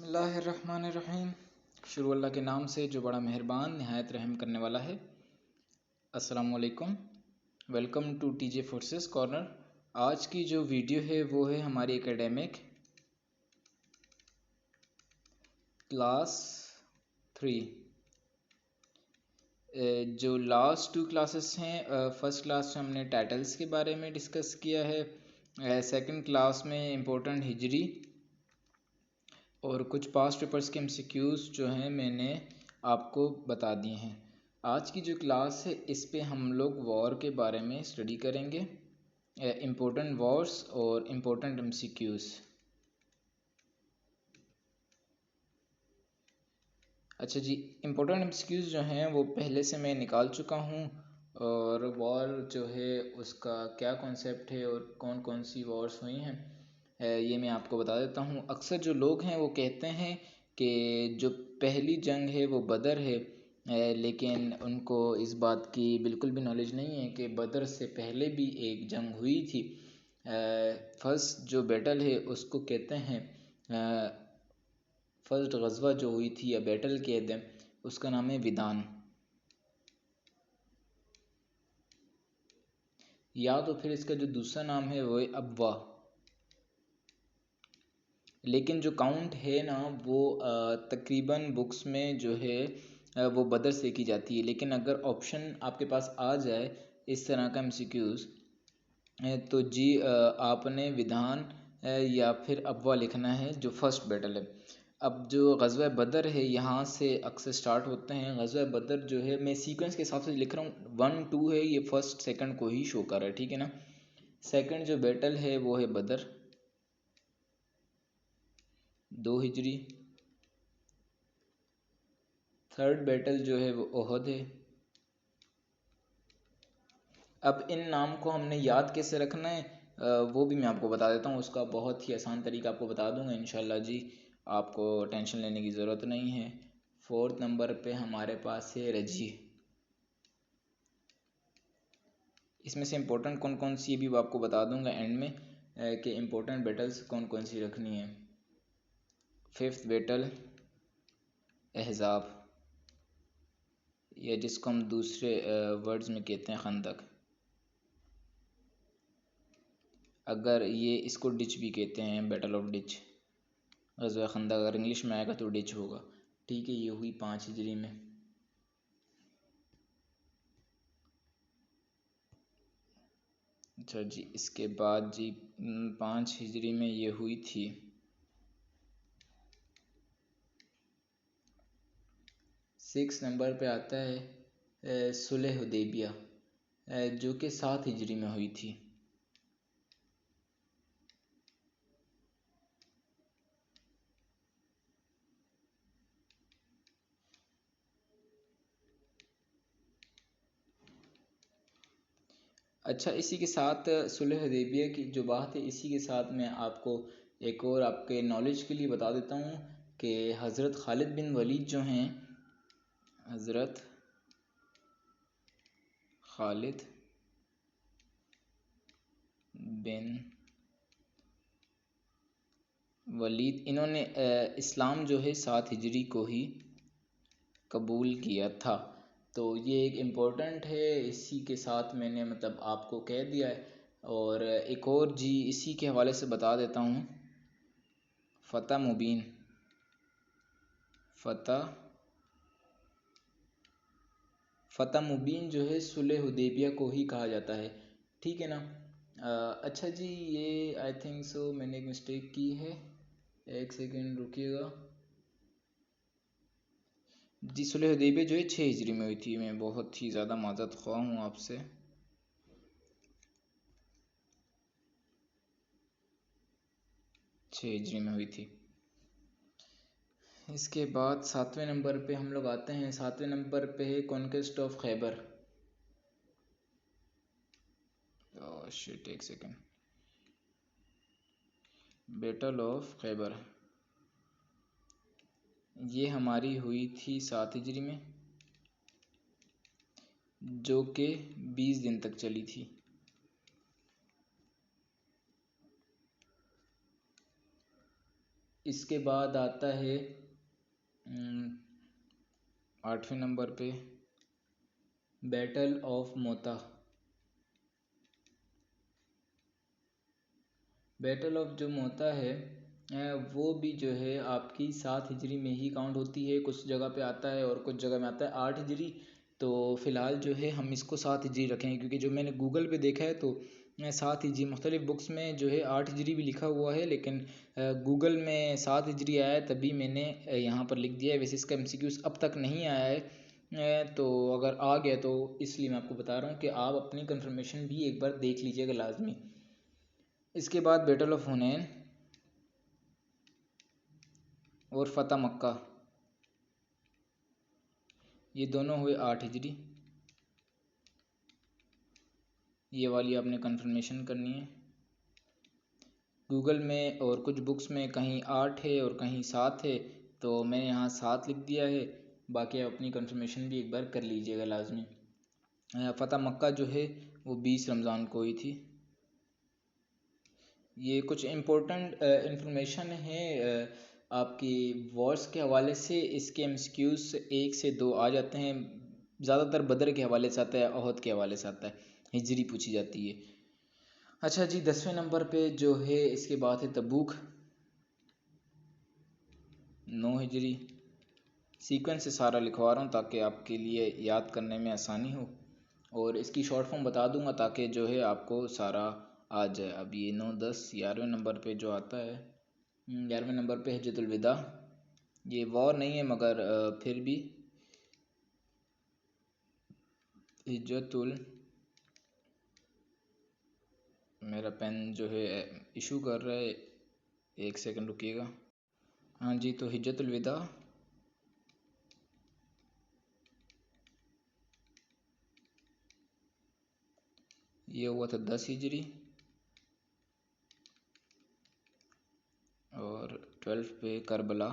बिस्मिल्लाहिर्रहमानिर्रहीम। शुरू अल्लाह के नाम से जो बड़ा मेहरबान नहायत रहम करने वाला है। अस्सलाम वालेकुम, welcome to TJ forces corner. आज की जो वीडियो है वो है हमारी एकेडमिक क्लास 3। जो लास्ट 2 क्लासेस हैं, फर्स्ट क्लास में हमने टाइटल्स के बारे में डिस्कस किया है, सेकंड क्लास में इम्पोर्टेंट हिजरी और कुछ पास्ट पेपर्स के एमसीक्यूज़ जो हैं मैंने आपको बता दिए हैं। आज की जो क्लास है इस पे हम लोग वॉर के बारे में स्टडी करेंगे, इम्पोर्टेंट वॉर्स और इम्पोर्टेंट एमसीक्यूज़। अच्छा जी, इम्पोर्टेंट एमसीक्यूज़ जो हैं वो पहले से मैं निकाल चुका हूँ, और वॉर जो है उसका क्या कॉन्सेप्ट है और कौन कौन सी वॉर्स हुई हैं ये मैं आपको बता देता हूँ। अक्सर जो लोग हैं वो कहते हैं कि जो पहली जंग है वो बदर है, लेकिन उनको इस बात की बिल्कुल भी नॉलेज नहीं है कि बदर से पहले भी एक जंग हुई थी। फर्स्ट जो बैटल है उसको कहते हैं, फर्स्ट गज़वा जो हुई थी या बैटल कह दें, उसका नाम है विदान, या तो फिर इसका जो दूसरा नाम है वो है अब्वा। लेकिन जो काउंट है ना वो तकरीबन बुक्स में जो है वो बदर से की जाती है। लेकिन अगर ऑप्शन आपके पास आ जाए इस तरह का एमसीक्यूज़, तो जी आपने विधान या फिर अब्वा लिखना है जो फर्स्ट बैटल है। अब जो ग़ज़वा बदर है यहाँ से अक्सर स्टार्ट होते हैं। ग़ज़वा बदर जो है मैं सीक्वेंस के हिसाब से लिख रहा हूँ, 1 2 है, ये फर्स्ट सेकंड को ही शो कर रहा है, ठीक है ना। सेकंड जो बैटल है वो है बदर 2 हिजरी। थर्ड बैटल जो है वो ओहद है। अब इन नाम को हमने याद कैसे रखना है वो भी मैं आपको बता देता हूँ। उसका बहुत ही आसान तरीका आपको बता दूंगा इंशाल्लाह जी, आपको टेंशन लेने की ज़रूरत नहीं है। फोर्थ नंबर पे हमारे पास है रजी। इसमें से इम्पोर्टेंट कौन कौन सी भी आपको बता दूंगा एंड में, कि इम्पोर्टेंट बैटल्स कौन कौन सी रखनी है। फिफ्थ बैटल अहज़ाब, या जिसको हम दूसरे वर्ड्स में कहते हैं खंदक। अगर ये इसको डिच भी कहते हैं, बैटल ऑफ डिच, ग़ज़वा खंदक अगर इंग्लिश में आएगा तो डिच होगा, ठीक है। ये हुई 5 हिजरी में। अच्छा जी, इसके बाद जी 5 हिजरी में ये हुई थी 6 नंबर पे आता है सुलह हुदैबिया, जो कि 7 हिजरी में हुई थी। अच्छा, इसी के साथ सुलह हुदैबिया की जो बात है, इसी के साथ मैं आपको एक और आपके नॉलेज के लिए बता देता हूँ कि हज़रत खालिद बिन वलीद जो हैं, हज़रत खालिद बिन वलीद, इन्होंने इस्लाम जो है 7 हिजरी को ही कबूल किया था। तो ये एक इम्पोर्टेंट है, इसी के साथ मैंने मतलब आपको कह दिया है। और एक और जी इसी के हवाले से बता देता हूँ, फ़तह मुबीन, फ़तह मुबीन जो है सुलह हुदैबिया को ही कहा जाता है, ठीक है ना। अच्छा जी, ये आई थिंक सो मैंने एक मिस्टेक की है, एक सेकेंड रुकिएगा जी। सुलह हुदैबिया जो है 6 हिजरी में हुई थी, मैं बहुत ही ज़्यादा माज़रत ख़्वाह हूँ आपसे। 6 हिजरी में हुई थी। इसके बाद 7वें नंबर पे हम लोग आते हैं। 7वें नंबर पे है कॉन्क्वेस्ट ऑफ खैबर। शिट, एक सेकेंड, बैटल ऑफ खैबर ये हमारी हुई थी 7 हिजरी में, जो कि 20 दिन तक चली थी। इसके बाद आता है 8वें नंबर पे battle of Mota. Battle of जो मोता है वो भी जो है आपकी 7 हिजरी में ही काउंट होती है। कुछ जगह पे आता है और कुछ जगह में आता है 8 हिजरी। तो फ़िलहाल जो है हम इसको 7 हिजरी रखेंगे, क्योंकि जो मैंने गूगल पे देखा है तो 7 हिजरी, मुख्तलिफ़ बुक्स में जो है 8 हिजरी भी लिखा हुआ है, लेकिन गूगल में 7 हिजरी आया है तभी मैंने यहाँ पर लिख दिया है। वैसे इसका MCQs अब तक नहीं आया है, तो अगर आ गया तो इसलिए मैं आपको बता रहा हूँ कि आप अपनी कंफर्मेशन भी एक बार देख लीजिएगा लाजमी। इसके बाद बैटल ऑफ हुनैन और फ़तह मक्का, ये दोनों हुए 8 हिजरी। ये वाली आपने कंफर्मेशन करनी है। गूगल में और कुछ बुक्स में कहीं 8 है और कहीं 7 है, तो मैंने यहाँ 7 लिख दिया है। बाकी आप अपनी कंफर्मेशन भी एक बार कर लीजिएगा लाजमी। फ़तह मक्का जो है वो 20 रमज़ान को हुई थी। ये कुछ इम्पोर्टेंट इंफॉर्मेशन है आपकी वॉर्स के हवाले से। इसके MCQs 1 से 2 आ जाते हैं। ज़्यादातर बदर के हवाले से आता है, ओहद के हवाले से आता है, हिजरी पूछी जाती है। अच्छा जी, 10वें नंबर पे जो है इसके बाद है तबूक, 9 हिजरी। सीक्वेंस से सारा लिखवा रहा हूँ ताकि आपके लिए याद करने में आसानी हो, और इसकी शॉर्ट फॉर्म बता दूंगा ताकि जो है आपको सारा आ जाए। अब ये 9, 10, 11वें नंबर पे जो आता है, 11वें नंबर पे हिज्जतुल विदा। ये वॉर नहीं है मगर फिर भी हिज्जतुल, मेरा पेन जो है इशू कर रहा है, 1 सेकंड रुकिएगा। हाँ जी, तो हिज्जतुल विदा ये हुआ था 10 हिजरी, और 12 पे करबला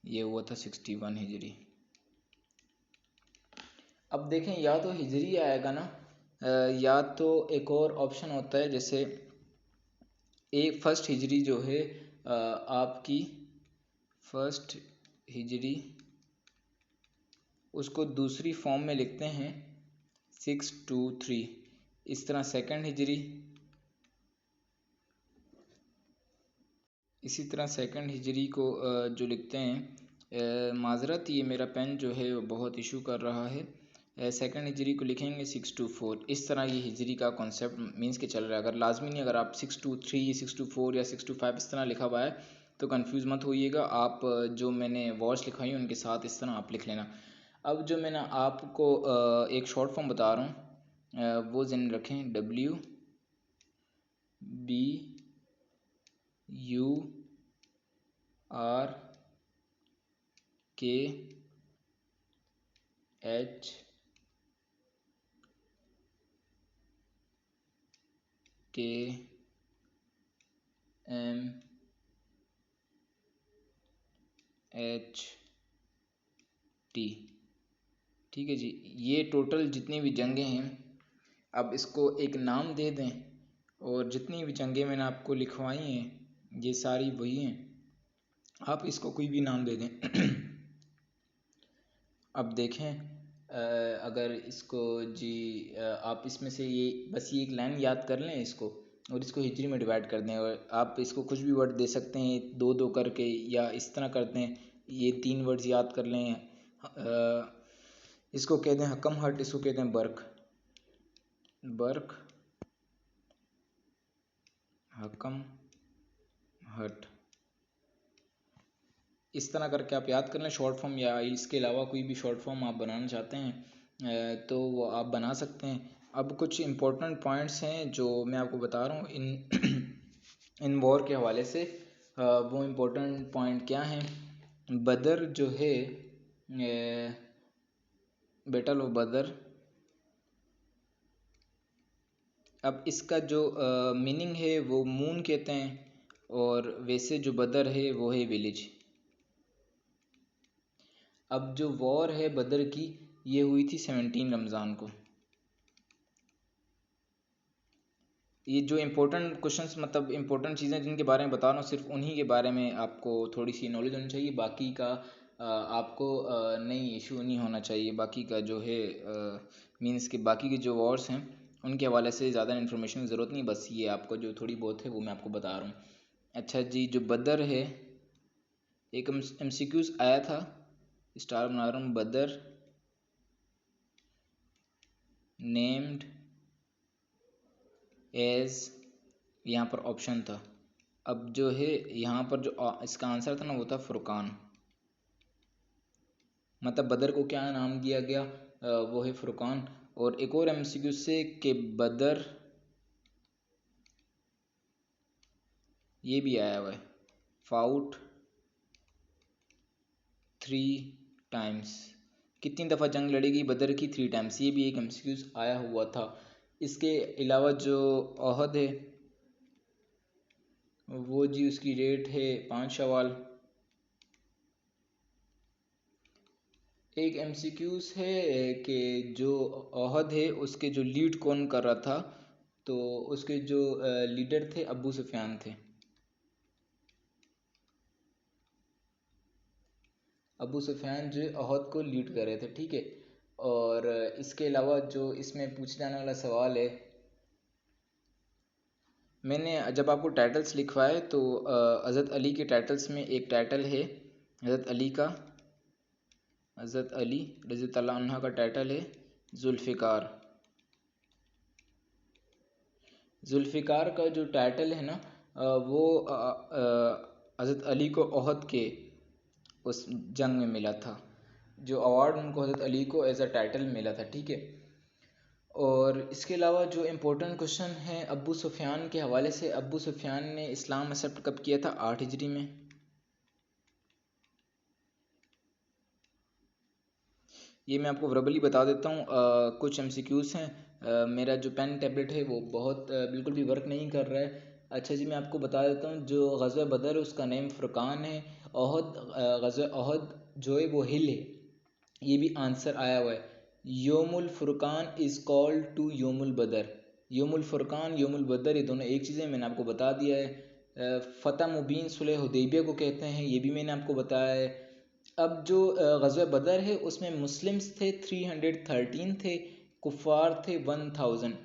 ये हुआ था 61 हिजरी। अब देखें, या तो हिजरी आएगा ना, या तो एक और ऑप्शन होता है, जैसे एक फर्स्ट हिजरी जो है आपकी फर्स्ट हिजरी, उसको दूसरी फॉर्म में लिखते हैं 623। इस तरह सेकंड हिजरी, इसी तरह सेकंड हिजरी को जो लिखते हैं, माजरत ये मेरा पेन जो है वो बहुत इशू कर रहा है। सेकंड हिजरी को लिखेंगे 624। इस तरह ये हिजरी का कॉन्सेप्ट मींस के चल रहा है। अगर लाजमी नहीं, अगर आप 623, 624 या 625 इस तरह लिखा हुआ है तो कंफ्यूज मत होइएगा। आप जो मैंने वर्ड्स लिखवाई हैं उनके साथ इस तरह आप लिख लेना। अब जो मैंने आपको एक शॉर्ट फॉर्म बता रहा हूँ, वो ज़हन रखें, WBU RKHT, ठीक है जी। ये टोटल जितनी भी जंगें हैं, अब इसको एक नाम दे दें, और जितनी भी जंगें मैंने आपको लिखवाई हैं ये सारी वही हैं, आप इसको कोई भी नाम दे दें। अब देखें, अगर इसको जी आप इसमें से ये बस ये एक लाइन याद कर लें इसको, और इसको हिजरी में डिवाइड कर दें, और आप इसको कुछ भी वर्ड दे सकते हैं 2-2 करके, या इस तरह करते हैं, ये 3 वर्ड्स याद कर लें। इसको कहते हैं हकम हट, इसको कहते हैं बर्क, हकम हट। इस तरह करके आप याद कर लें शॉर्ट फॉर्म, या इसके अलावा कोई भी शॉर्ट फॉर्म आप बनाना चाहते हैं तो वो आप बना सकते हैं। अब कुछ इम्पोर्टेंट पॉइंट्स हैं जो मैं आपको बता रहा हूँ इन इन वॉर के हवाले से। वो इम्पोर्टेंट पॉइंट क्या हैं? बदर जो है, बैटल ऑफ बदर, अब इसका जो मीनिंग है वो मून कहते हैं, और वैसे जो बदर है वो है विलेज। अब जो वॉर है बदर की, ये हुई थी 17 रमज़ान को। ये जो इम्पोर्टेंट क्वेश्चंस मतलब इम्पोर्टेंट चीज़ें जिनके बारे में बता रहा हूँ सिर्फ उन्हीं के बारे में आपको थोड़ी सी नॉलेज होनी चाहिए, बाकी का आपको नहीं इशू नहीं होना चाहिए। बाकी का जो है मीन्स के बाकी के जो वॉर्स हैं उनके हवाले से ज़्यादा इन्फॉर्मेशन की ज़रूरत नहीं, बस ये आपको जो थोड़ी बहुत है वो मैं आपको बता रहा हूँ। अच्छा जी, जो बदर है एक MCQs आया था, स्टार बना रहा हूँ, बदर नेम्ड एज, यहाँ पर ऑप्शन था। अब जो है यहाँ पर जो इसका आंसर था ना वो था फुरकान, मतलब बदर को क्या नाम दिया गया, वो है फुरकान। और एक और MCQ से कि बदर, ये भी आया हुआ है, फाउट 3 टाइम्स, कितनी दफ़ा जंग लड़ेगी बदर की 3 टाइम्स, ये भी एक MCQ आया हुआ था। इसके अलावा जो ओहद है वो जी उसकी डेट है 5 शवाल। एक MCQs है कि जो ओहद है उसके जो लीड कौन कर रहा था, तो उसके जो लीडर थे अबू सुफियान थे। अबू सुफियान जो ओहद को लीड कर रहे थे, ठीक है। और इसके अलावा जो इसमें पूछे जाने वाला सवाल है, मैंने जब आपको टाइटल्स लिखवाए तो हज़रत अली के टाइटल्स में एक टाइटल है हज़रत अली का, हज़रत अली रज़ी अल्लाह अन्हा का टाइटल है जुल्फ़िकार। जुल्फ़िकार का जो टाइटल है ना वो हज़रत अली को ओहद के उस जंग में मिला था, जो अवार्ड उनको हज़रत अली को एज अ टाइटल मिला था, ठीक है। और इसके अलावा जो इम्पोर्टेंट क्वेश्चन है अबू सुफियान के हवाले से, अबू सुफियान ने इस्लाम एक्सेप्ट कब किया था? 8 हिजरी में। ये मैं आपको वर्बली बता देता हूँ। कुछ MCQs हैं। मेरा जो पेन टैबलेट है वो बहुत बिल्कुल भी वर्क नहीं कर रहा है। अच्छा जी, मैं आपको बता देता हूँ, जो ग़ज़वा बदर उसका नेम फ़ुरक़ान है। ओहद ग़ज़वा ओहद जो है वो हिल है, ये भी आंसर आया हुआ है। योमुल फ़ुरक़ान इज़ कॉल्ड टू योमुल बदर। योमुल फ़ुरक़ान योमुल बदर ये दोनों एक चीज़ें, मैंने आपको बता दिया है। फ़तह मुबीन सुलह हुदैबिया को कहते हैं, ये भी मैंने आपको बताया है। अब जो ग़ज़वा बदर है उसमें मुस्लिम्स थे 313 थे, कुफ़ार थे 1000।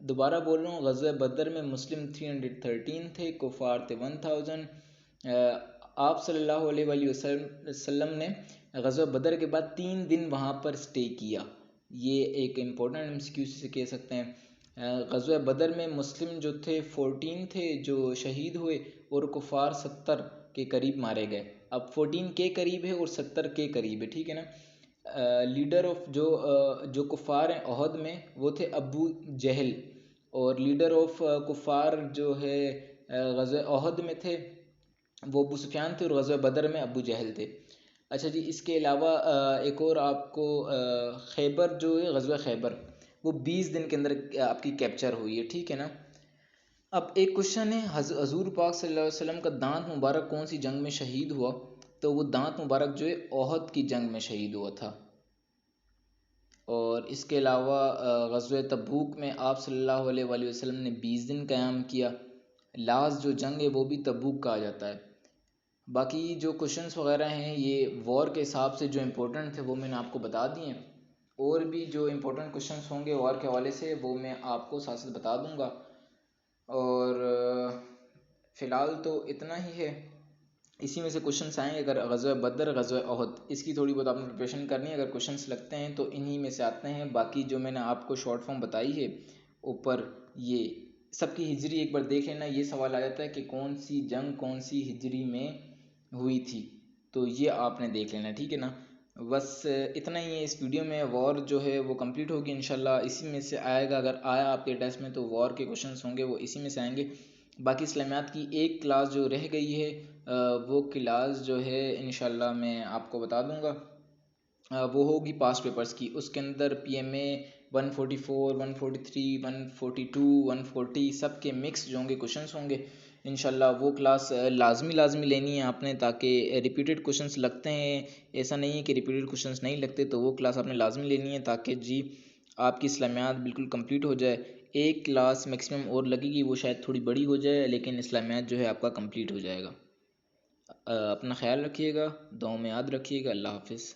दोबारा बोल रहा हूँ, ग़ज़वा बदर में मुस्लिम 313 थे, कुफ़ार थे 1000। आप सल्लल्लाहु अलैहि वसल्लम ने ग़ज़वा बदर के बाद 3 दिन वहाँ पर स्टे किया। ये एक इम्पोर्टेंट MCQ से कह सकते हैं। ग़ज़वा बदर में मुस्लिम जो थे 14 थे जो शहीद हुए, और कुफ़ार 70 के करीब मारे गए। अब 14 के करीब है और 70 के करीब है, ठीक है ना। लीडर ऑफ जो कुफ़ार हैं ओहद में वो थे अबू जहल, और लीडर ऑफ कुफ़ार जो है ग़ज़वा ओहद में थे वो अबू सुफियान थे, और ग़ज़वा बदर में अबू जहल थे। अच्छा जी, इसके अलावा एक और आपको खैबर जो है ग़ज़वा खैबर वो 20 दिन के अंदर आपकी कैप्चर हुई है, ठीक है ना। अब एक क्वेश्चन है, हज़ूर पाक सल्लल्लाहु अलैहि वसल्लम का दांत मुबारक कौन सी जंग में शहीद हुआ? तो वो दांत मुबारक जो है ओहद की जंग में शहीद हुआ था। और इसके अलावा ग़ज़वा तबूक में आप सल्लल्लाहु अलैहि वसल्लम ने 20 दिन क़याम किया। लास्ट जो जंग है वो भी तबूक कहा जाता है। बाकी जो क्वेश्चंस वगैरह हैं ये वॉर के हिसाब से जो इम्पोर्टेंट थे वो मैंने आपको बता दिए। और भी जो इम्पोर्टेंट क्वेश्चंस होंगे वॉर के हवाले से वो मैं आपको साथ साथ बता दूंगा। और फ़िलहाल तो इतना ही है। इसी में से क्वेश्चंस आएंगे, अगर ग़ज़वा बदर ग़ज़वा ओहद इसकी थोड़ी बहुत आपने प्रिपरेशन करनी है, अगर क्वेश्चंस लगते हैं तो इन्हीं में से आते हैं। बाकी जो मैंने आपको शॉर्ट फॉर्म बताई है ऊपर, ये सबकी हिजरी एक बार देख लेना। ये सवाल आ जाता है कि कौन सी जंग कौन सी हिजरी में हुई थी, तो ये आपने देख लेना, ठीक है ना। बस इतना ही है इस वीडियो में। वॉर जो है वो कंप्लीट होगी इंशाल्लाह, इसी में से आएगा। अगर आया आपके टेस्ट में तो वॉर के क्वेश्चंस होंगे वो इसी में से आएंगे। बाकी इस्लामियात की एक क्लास जो रह गई है वो क्लास जो है इंशाल्लाह मैं आपको बता दूंगा। वो होगी पास्ट पेपर्स की। उसके अंदर PMA 144, 143, 142, 140 सब के मिक्स जो होंगे क्वेश्चंस होंगे इंशाल्लाह। वो क्लास लाजमी लेनी है आपने, ताकि रिपीटेड क्वेश्चंस लगते हैं, ऐसा नहीं है कि रिपीटेड क्वेश्चंस नहीं लगते, तो वो क्लास आपने लाजमी लेनी है ताकि जी आपकी इस्लामियात बिल्कुल कंप्लीट हो जाए। एक क्लास मैक्सिमम और लगेगी, वो शायद थोड़ी बड़ी हो जाए, लेकिन इस्लामियात जो है आपका कंप्लीट हो जाएगा। अपना ख्याल रखिएगा, दुआओं में याद रखिएगा। अल्लाह हाफिज़।